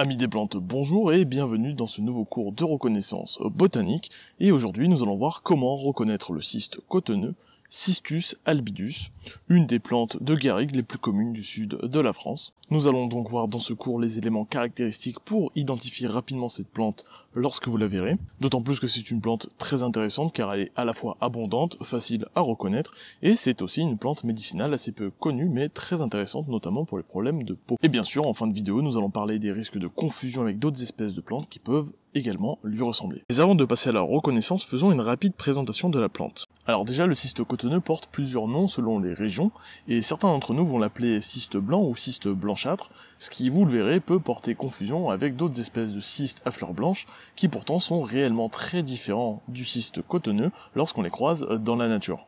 Amis des plantes, bonjour et bienvenue dans ce nouveau cours de reconnaissance botanique. Et aujourd'hui, nous allons voir comment reconnaître le cyste cotonneux, Cistus albidus, une des plantes de garrigue les plus communes du sud de la France. Nous allons donc voir dans ce cours les éléments caractéristiques pour identifier rapidement cette plante lorsque vous la verrez. D'autant plus que c'est une plante très intéressante car elle est à la fois abondante, facile à reconnaître, et c'est aussi une plante médicinale assez peu connue mais très intéressante notamment pour les problèmes de peau. Et bien sûr, en fin de vidéo, nous allons parler des risques de confusion avec d'autres espèces de plantes qui peuvent également lui ressembler. Mais avant de passer à la reconnaissance, faisons une rapide présentation de la plante. Alors déjà, le cyste cotonneux porte plusieurs noms selon les régions, et certains d'entre nous vont l'appeler cyste blanc ou cyste blanchâtre, ce qui, vous le verrez, peut porter confusion avec d'autres espèces de cystes à fleurs blanches, qui pourtant sont réellement très différents du cyste cotonneux lorsqu'on les croise dans la nature.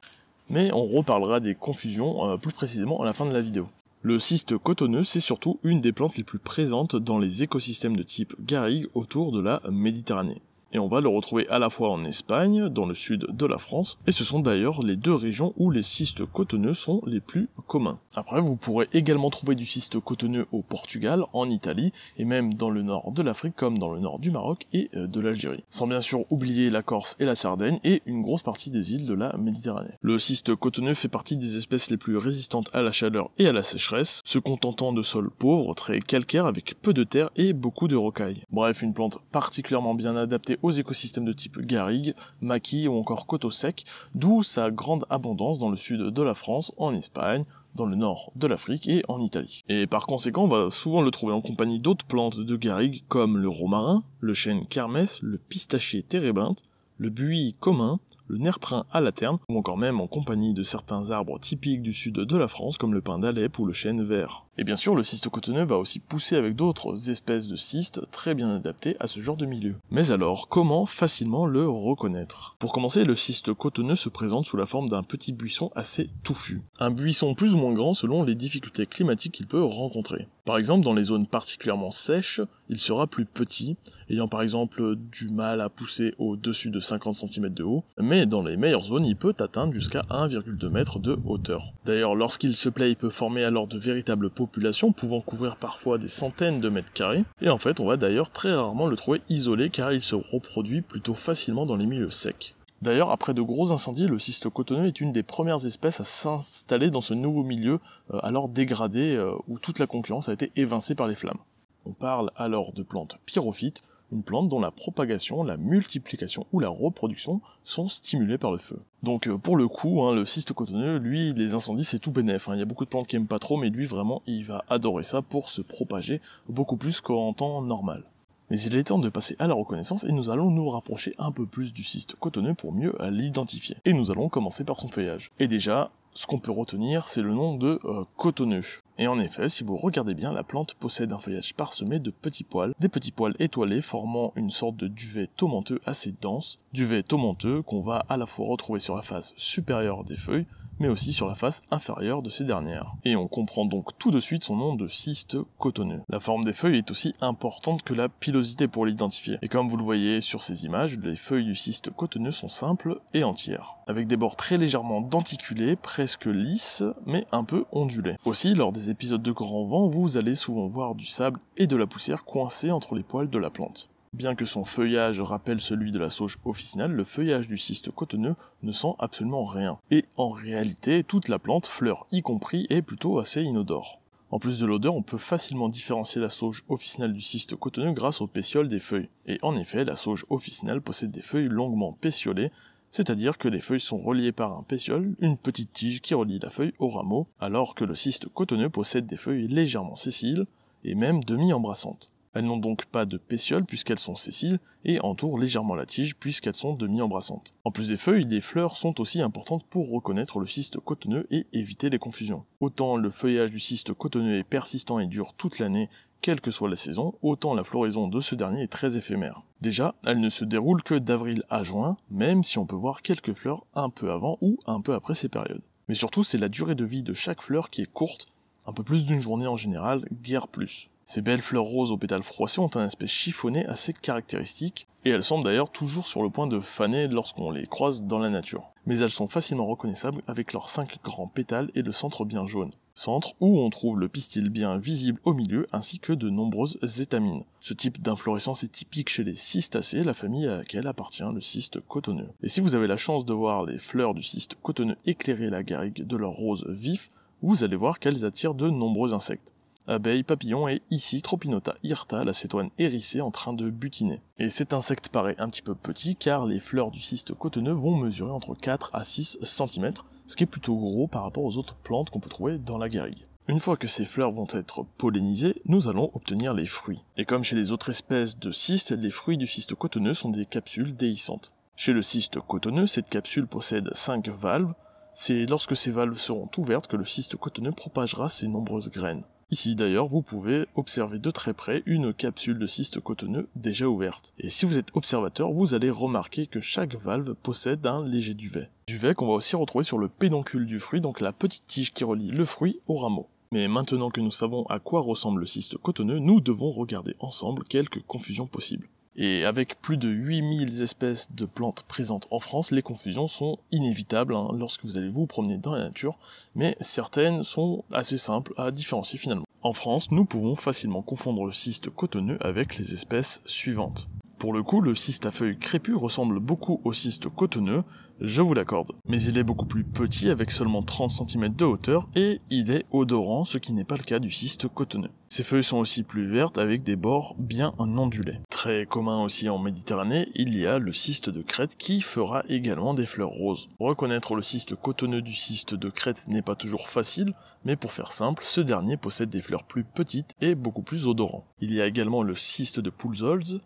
Mais on reparlera des confusions plus précisément à la fin de la vidéo. Le cyste cotonneux, c'est surtout une des plantes les plus présentes dans les écosystèmes de type garrigue autour de la Méditerranée. Et on va le retrouver à la fois en Espagne, dans le sud de la France, et ce sont d'ailleurs les deux régions où les cystes cotonneux sont les plus communs. Après, vous pourrez également trouver du cyste cotonneux au Portugal, en Italie, et même dans le nord de l'Afrique, comme dans le nord du Maroc et de l'Algérie. Sans bien sûr oublier la Corse et la Sardaigne, et une grosse partie des îles de la Méditerranée. Le cyste cotonneux fait partie des espèces les plus résistantes à la chaleur et à la sécheresse, se contentant de sols pauvres, très calcaires, avec peu de terre et beaucoup de rocailles. Bref, une plante particulièrement bien adaptée aux écosystèmes de type garrigue, maquis ou encore coteaux secs, d'où sa grande abondance dans le sud de la France, en Espagne, dans le nord de l'Afrique et en Italie. Et par conséquent, on va souvent le trouver en compagnie d'autres plantes de garrigue comme le romarin, le chêne kermès, le pistachier térébinthe, le buis commun, le nerprin à laterne, ou encore même en compagnie de certains arbres typiques du sud de la France comme le pin d'Alep ou le chêne vert. Et bien sûr, le cyste cotonneux va aussi pousser avec d'autres espèces de cystes très bien adaptées à ce genre de milieu. Mais alors, comment facilement le reconnaître? Pour commencer, le cyste cotonneux se présente sous la forme d'un petit buisson assez touffu. Un buisson plus ou moins grand selon les difficultés climatiques qu'il peut rencontrer. Par exemple, dans les zones particulièrement sèches, il sera plus petit, ayant par exemple du mal à pousser au-dessus de 50 cm de haut, mais dans les meilleures zones, il peut atteindre jusqu'à 1,2 m de hauteur. D'ailleurs, lorsqu'il se plaît, il peut former alors de véritables populations, pouvant couvrir parfois des centaines de mètres carrés, et en fait, on va d'ailleurs très rarement le trouver isolé, car il se reproduit plutôt facilement dans les milieux secs. D'ailleurs, après de gros incendies, le cyste cotonneux est une des premières espèces à s'installer dans ce nouveau milieu, alors dégradé, où toute la concurrence a été évincée par les flammes. On parle alors de plantes pyrophytes, une plante dont la propagation, la multiplication ou la reproduction sont stimulées par le feu. Donc pour le coup, le cyste cotonneux, lui, les incendies c'est tout bénef. Il y a beaucoup de plantes qui aiment pas trop, mais lui vraiment, il va adorer ça pour se propager beaucoup plus qu'en temps normal. Mais il est temps de passer à la reconnaissance et nous allons nous rapprocher un peu plus du cyste cotonneux pour mieux l'identifier. Et nous allons commencer par son feuillage. Et déjà, ce qu'on peut retenir, c'est le nom de cotonneux. Et en effet, si vous regardez bien, la plante possède un feuillage parsemé de petits poils, des petits poils étoilés formant une sorte de duvet tomenteux assez dense, duvet tomenteux qu'on va à la fois retrouver sur la face supérieure des feuilles, mais aussi sur la face inférieure de ces dernières. Et on comprend donc tout de suite son nom de cyste cotonneux. La forme des feuilles est aussi importante que la pilosité pour l'identifier. Et comme vous le voyez sur ces images, les feuilles du cyste cotonneux sont simples et entières, avec des bords très légèrement denticulés, presque lisses, mais un peu ondulés. Aussi, lors des épisodes de grand vent, vous allez souvent voir du sable et de la poussière coincés entre les poils de la plante. Bien que son feuillage rappelle celui de la sauge officinale, le feuillage du cyste cotonneux ne sent absolument rien. Et en réalité, toute la plante, fleur y compris, est plutôt assez inodore. En plus de l'odeur, on peut facilement différencier la sauge officinale du cyste cotonneux grâce au pétiole des feuilles. Et en effet, la sauge officinale possède des feuilles longuement pétiolées, c'est-à-dire que les feuilles sont reliées par un pétiole, une petite tige qui relie la feuille au rameau, alors que le cyste cotonneux possède des feuilles légèrement sessiles, et même demi-embrassantes. Elles n'ont donc pas de pétiole puisqu'elles sont sessiles et entourent légèrement la tige puisqu'elles sont demi-embrassantes. En plus des feuilles, les fleurs sont aussi importantes pour reconnaître le cyste cotonneux et éviter les confusions. Autant le feuillage du cyste cotonneux est persistant et dure toute l'année, quelle que soit la saison, autant la floraison de ce dernier est très éphémère. Déjà, elle ne se déroule que d'avril à juin, même si on peut voir quelques fleurs un peu avant ou un peu après ces périodes. Mais surtout, c'est la durée de vie de chaque fleur qui est courte, un peu plus d'une journée en général, guère plus. Ces belles fleurs roses aux pétales froissés ont un aspect chiffonné assez caractéristique, et elles semblent d'ailleurs toujours sur le point de faner lorsqu'on les croise dans la nature. Mais elles sont facilement reconnaissables avec leurs 5 grands pétales et le centre bien jaune. Centre où on trouve le pistil bien visible au milieu ainsi que de nombreuses étamines. Ce type d'inflorescence est typique chez les cystacées, la famille à laquelle appartient le cyste cotonneux. Et si vous avez la chance de voir les fleurs du cyste cotonneux éclairer la garrigue de leur rose vif, vous allez voir qu'elles attirent de nombreux insectes. Abeilles, papillons et ici Tropinota hirta, la cétoine hérissée en train de butiner. Et cet insecte paraît un petit peu petit car les fleurs du cyste cotonneux vont mesurer entre 4 à 6 cm, ce qui est plutôt gros par rapport aux autres plantes qu'on peut trouver dans la garrigue. Une fois que ces fleurs vont être pollinisées, nous allons obtenir les fruits. Et comme chez les autres espèces de cystes, les fruits du cyste cotonneux sont des capsules déhiscentes. Chez le cyste cotonneux, cette capsule possède 5 valves. C'est lorsque ces valves seront ouvertes que le cyste cotonneux propagera ses nombreuses graines. Ici d'ailleurs, vous pouvez observer de très près une capsule de cyste cotonneux déjà ouverte. Et si vous êtes observateur, vous allez remarquer que chaque valve possède un léger duvet. Duvet qu'on va aussi retrouver sur le pédoncule du fruit, donc la petite tige qui relie le fruit au rameau. Mais maintenant que nous savons à quoi ressemble le cyste cotonneux, nous devons regarder ensemble quelques confusions possibles. Et avec plus de 8000 espèces de plantes présentes en France, les confusions sont inévitables lorsque vous allez vous promener dans la nature, mais certaines sont assez simples à différencier finalement. En France, nous pouvons facilement confondre le cyste cotonneux avec les espèces suivantes. Pour le coup, le cyste à feuilles crépues ressemble beaucoup au cyste cotonneux, je vous l'accorde. Mais il est beaucoup plus petit avec seulement 30 cm de hauteur et il est odorant, ce qui n'est pas le cas du cyste cotonneux. Ses feuilles sont aussi plus vertes avec des bords bien ondulés. Très commun aussi en Méditerranée, il y a le cyste de Crète qui fera également des fleurs roses. Reconnaître le cyste cotonneux du cyste de Crète n'est pas toujours facile, mais pour faire simple, ce dernier possède des fleurs plus petites et beaucoup plus odorants. Il y a également le cyste de Poulsolz,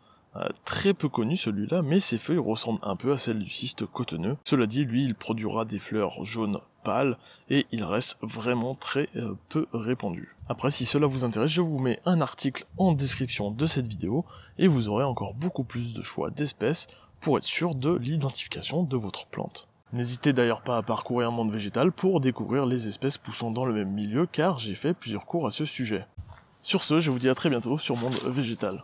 très peu connu celui-là, mais ses feuilles ressemblent un peu à celles du cyste cotonneux. Cela dit, lui, il produira des fleurs jaunes pâles et il reste vraiment très peu répandu. Après, si cela vous intéresse, je vous mets un article en description de cette vidéo et vous aurez encore beaucoup plus de choix d'espèces pour être sûr de l'identification de votre plante. N'hésitez d'ailleurs pas à parcourir Monde Végétal pour découvrir les espèces poussant dans le même milieu car j'ai fait plusieurs cours à ce sujet. Sur ce, je vous dis à très bientôt sur Monde Végétal.